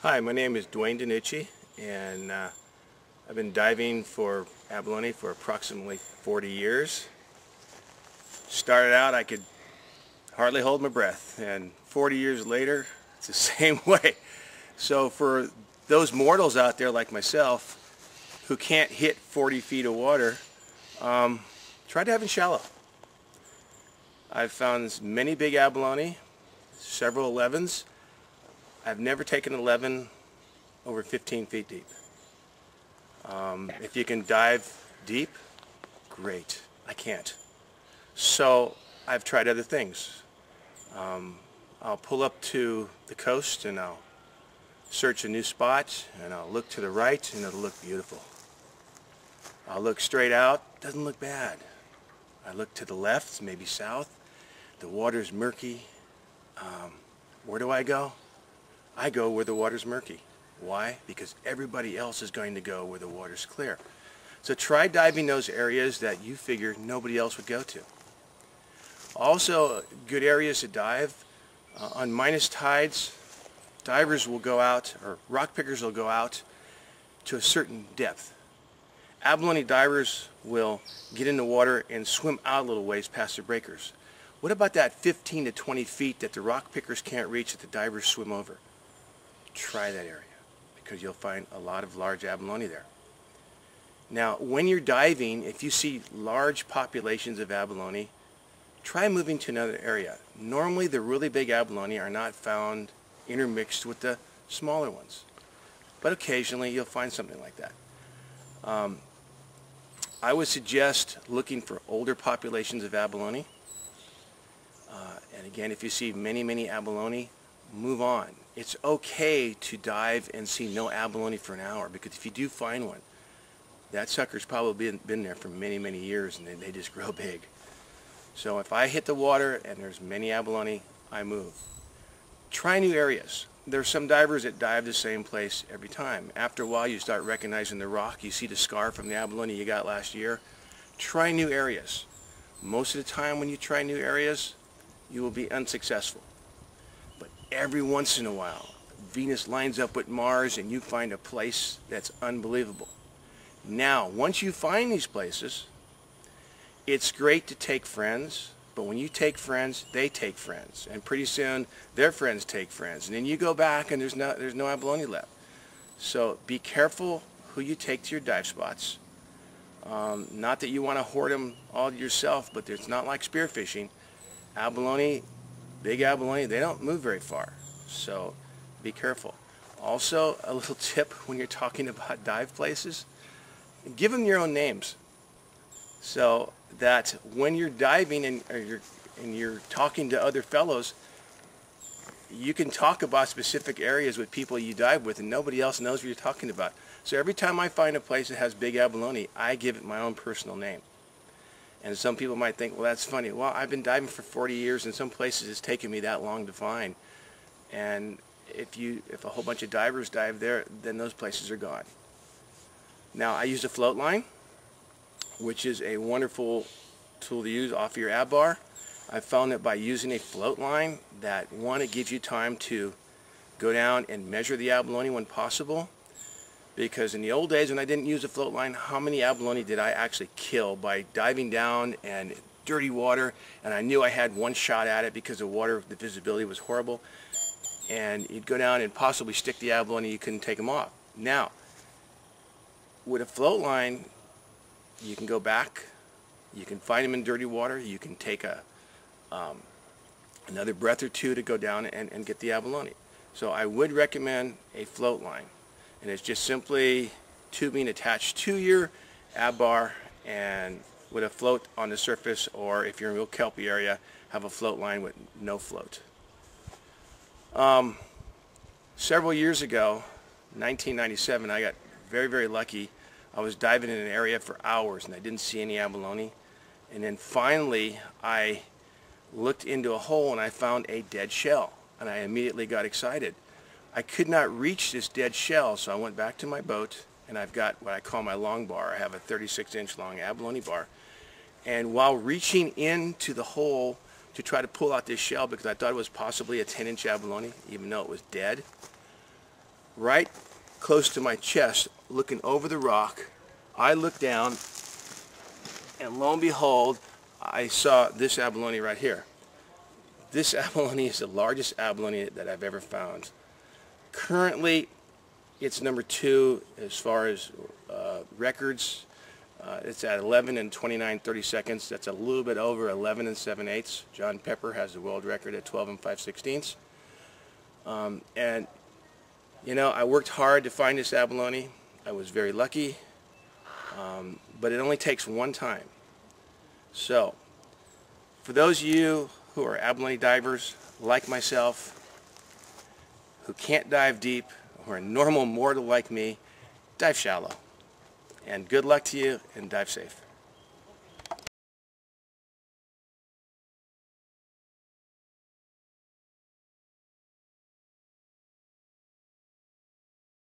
Hi, my name is Dinucci, and I've been diving for abalone for approximately 40 years. Started out, I could hardly hold my breath, and 40 years later, it's the same way. So for those mortals out there like myself who can't hit 40 feet of water, try diving shallow. I've found many big abalone, several 11s. I've never taken an 11 over 15 feet deep. If you can dive deep, great. I can't. So I've tried other things. I'll pull up to the coast and I'll search a new spot and I'll look to the right and it'll look beautiful. I'll look straight out, doesn't look bad. I look to the left, maybe south, the water's murky. Where do I go? I go where the water's murky. Why? Because everybody else is going to go where the water's clear. So try diving those areas that you figure nobody else would go to. Also, good areas to dive. On minus tides, divers will go out, or rock pickers will go out to a certain depth. Abalone divers will get in the water and swim out a little ways past the breakers. What about that 15 to 20 feet that the rock pickers can't reach that the divers swim over? Try that area, because you'll find a lot of large abalone there. Now, when you're diving, if you see large populations of abalone, try moving to another area. Normally, the really big abalone are not found intermixed with the smaller ones, but occasionally you'll find something like that. I would suggest looking for older populations of abalone. And again, if you see many abalone, move on. It's okay to dive and see no abalone for an hour, because if you do find one, that sucker's probably been there for many years and they just grow big. So if I hit the water and there's many abalone, I move. Try new areas. There's some divers that dive the same place every time. After a while you start recognizing the rock, you see the scar from the abalone you got last year. Try new areas. Most of the time when you try new areas, you will be unsuccessful. But every once in a while, Venus lines up with Mars and you find a place that's unbelievable. Now, once you find these places, it's great to take friends, but when you take friends, they take friends. And pretty soon, their friends take friends. And then you go back and there's no abalone left. So be careful who you take to your dive spots. Not that you want to hoard them all yourself, but it's not like spearfishing. Abalone, big abalone, they don't move very far, so be careful. Also, a little tip when you're talking about dive places, give them your own names, so that when you're diving and you're talking to other fellows, you can talk about specific areas with people you dive with and nobody else knows what you're talking about. So every time I find a place that has big abalone, I give it my own personal name. And some people might think, well, that's funny. Well, I've been diving for 40 years, and some places it's taken me that long to find. And if a whole bunch of divers dive there, then those places are gone. Now, I use a float line, which is a wonderful tool to use off your ab bar. I found that by using a float line, that one, it gives you time to go down and measure the abalone when possible. Because in the old days when I didn't use a float line, how many abalone did I actually kill by diving down and dirty water, and I knew I had one shot at it because the water, the visibility was horrible, and you'd go down and possibly stick the abalone, you couldn't take them off. Now, with a float line, you can go back, you can find them in dirty water, you can take another breath or two to go down and get the abalone. So I would recommend a float line. And it's just simply tubing attached to your ab bar and with a float on the surface, or if you're in a real kelpy area, have a float line with no float. Several years ago, 1997, I got very lucky. I was diving in an area for hours and I didn't see any abalone. And then finally, I looked into a hole and I found a dead shell. And I immediately got excited. I could not reach this dead shell, so I went back to my boat, and I've got what I call my long bar. I have a 36-inch long abalone bar. And while reaching into the hole to try to pull out this shell, because I thought it was possibly a 10-inch abalone, even though it was dead, right close to my chest, looking over the rock. I looked down, and lo and behold, I saw this abalone right here. This abalone is the largest abalone that I've ever found. Currently, it's number 2 as far as records. It's at 11 and 29/30 seconds. That's a little bit over 11 and 7/8. John Pepper has the world record at 12 and 5/16. And you know, I worked hard to find this abalone. I was very lucky, but it only takes one time. So, for those of you who are abalone divers like myself, who can't dive deep, who are normal mortal like me, dive shallow. And good luck to you, and dive safe.